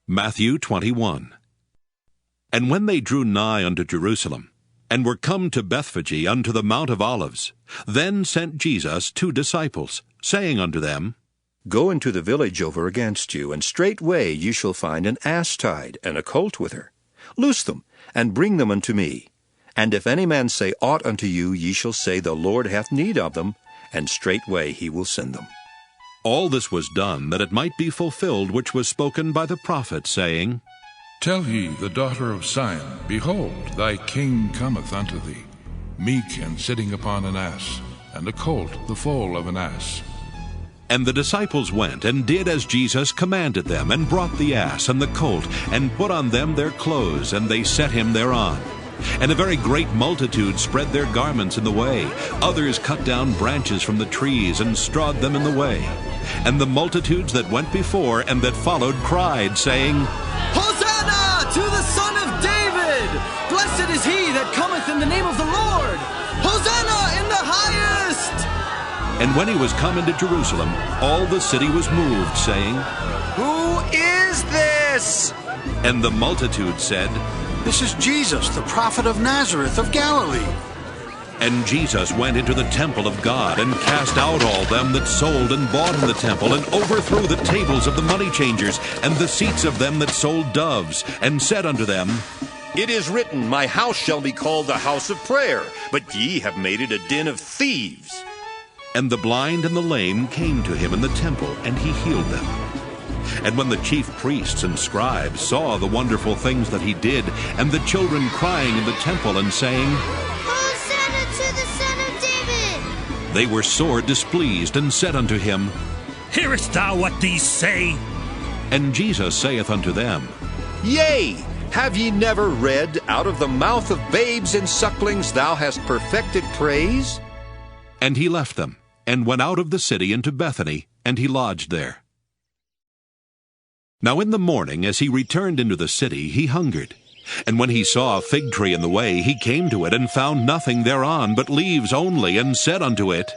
Matthew 21. And when they drew nigh unto Jerusalem, and were come to Bethphage unto the Mount of Olives, then sent Jesus 2 disciples, saying unto them, Go into the village over against you, and straightway ye shall find an ass tied, and a colt with her. Loose them, and bring them unto me. And if any man say aught unto you, ye shall say, The Lord hath need of them, and straightway he will send them. All this was done, that it might be fulfilled which was spoken by the prophet, saying, Tell ye the daughter of Sion, Behold, thy king cometh unto thee, meek and sitting upon an ass, and a colt the foal of an ass. And the disciples went, and did as Jesus commanded them, and brought the ass and the colt, and put on them their clothes, and they set him thereon. And a very great multitude spread their garments in the way. Others cut down branches from the trees, and strawed them in the way. And the multitudes that went before and that followed cried, saying, Hosanna to the Son of David! Blessed is he that cometh in the name of the Lord! Hosanna in the highest! And when he was come into Jerusalem, all the city was moved, saying, Who is this? And the multitude said, This is Jesus, the prophet of Nazareth of Galilee. And Jesus went into the temple of God, and cast out all them that sold and bought in the temple, and overthrew the tables of the money changers, and the seats of them that sold doves, and said unto them, It is written, My house shall be called the house of prayer, but ye have made it a den of thieves. And the blind and the lame came to him in the temple, and he healed them. And when the chief priests and scribes saw the wonderful things that he did, and the children crying in the temple and saying, Hosanna to the Son of David! They were sore displeased, and said unto him, Hearest thou what these say? And Jesus saith unto them, Yea, have ye never read, Out of the mouth of babes and sucklings thou hast perfected praise? And he left them, and went out of the city into Bethany, and he lodged there. Now in the morning, as he returned into the city, he hungered. And when he saw a fig tree in the way, he came to it, and found nothing thereon, but leaves only, and said unto it,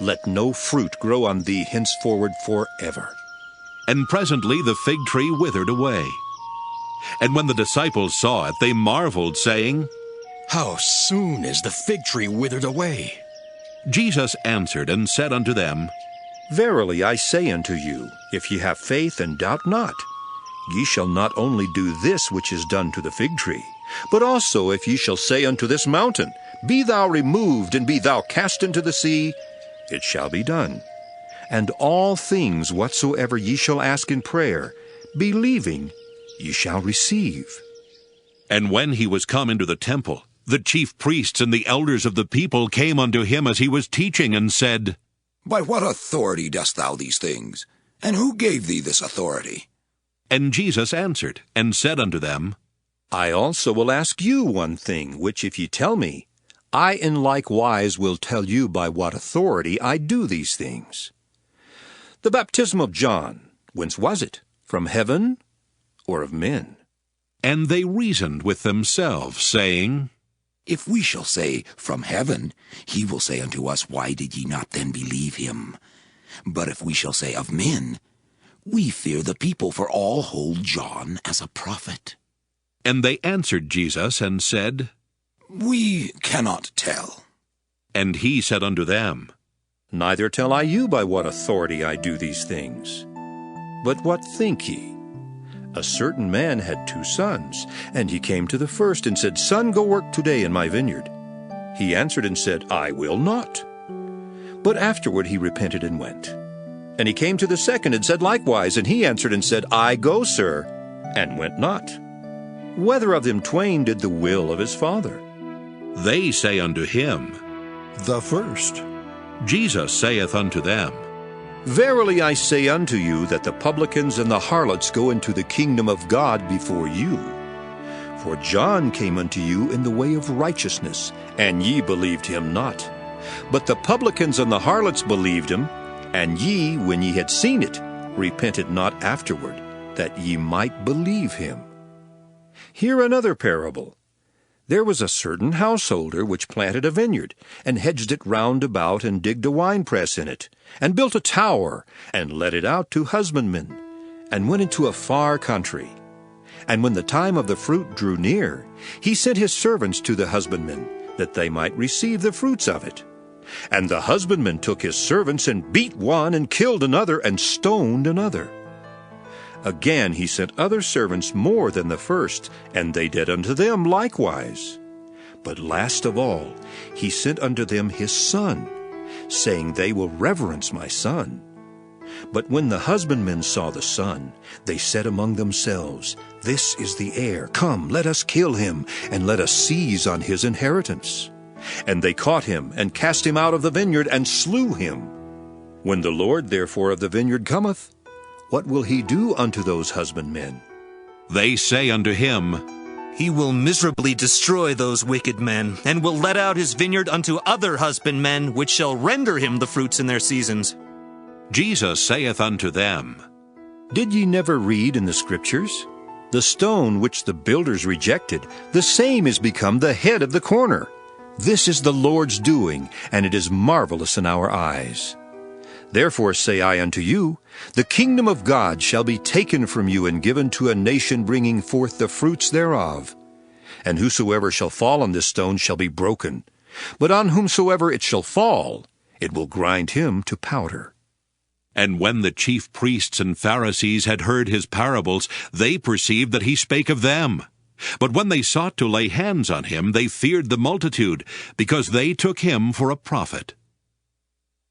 Let no fruit grow on thee henceforward forever. And presently the fig tree withered away. And when the disciples saw it, they marveled, saying, How soon is the fig tree withered away? Jesus answered and said unto them, Verily I say unto you, if ye have faith and doubt not, ye shall not only do this which is done to the fig tree, but also if ye shall say unto this mountain, Be thou removed, and be thou cast into the sea, it shall be done. And all things whatsoever ye shall ask in prayer, believing, ye shall receive. And when he was come into the temple, the chief priests and the elders of the people came unto him as he was teaching, and said, By what authority dost thou these things? And who gave thee this authority? And Jesus answered and said unto them, I also will ask you one thing, which if ye tell me, I in like wise will tell you by what authority I do these things. The baptism of John, whence was it? From heaven or of men? And they reasoned with themselves, saying, If we shall say, From heaven, he will say unto us, Why did ye not then believe him? But if we shall say, Of men, we fear the people, for all hold John as a prophet. And they answered Jesus, and said, We cannot tell. And he said unto them, Neither tell I you by what authority I do these things. But what think ye? A certain man had 2 sons, and he came to the first, and said, Son, go work today in my vineyard. He answered and said, I will not. But afterward he repented and went. And he came to the second, and said likewise, and he answered and said, I go, sir, and went not. Whether of them twain did the will of his father? They say unto him, The first. Jesus saith unto them, Verily I say unto you, that the publicans and the harlots go into the kingdom of God before you. For John came unto you in the way of righteousness, and ye believed him not. But the publicans and the harlots believed him, and ye, when ye had seen it, repented not afterward, that ye might believe him. Hear another parable. There was a certain householder which planted a vineyard, and hedged it round about, and digged a winepress in it, and built a tower, and let it out to husbandmen, and went into a far country, And when the time of the fruit drew near, he sent his servants to the husbandmen, that they might receive the fruits of it. And the husbandman took his servants, and beat one, and killed another, and stoned another. Again he sent other servants more than the first, and they did unto them likewise. But last of all he sent unto them his son, saying, They will reverence my son. But when the husbandmen saw the son, they said among themselves, This is the heir. Come, let us kill him, and let us seize on his inheritance. And they caught him, and cast him out of the vineyard, and slew him. When the Lord therefore of the vineyard cometh, what will he do unto those husbandmen? They say unto him, He will miserably destroy those wicked men, and will let out his vineyard unto other husbandmen, which shall render him the fruits in their seasons. Jesus saith unto them, Did ye never read in the Scriptures? The stone which the builders rejected, the same is become the head of the corner. This is the Lord's doing, and it is marvelous in our eyes. Therefore say I unto you, the kingdom of God shall be taken from you, and given to a nation bringing forth the fruits thereof. And whosoever shall fall on this stone shall be broken, but on whomsoever it shall fall, it will grind him to powder. And when the chief priests and Pharisees had heard his parables, they perceived that he spake of them. But when they sought to lay hands on him, they feared the multitude, because they took him for a prophet.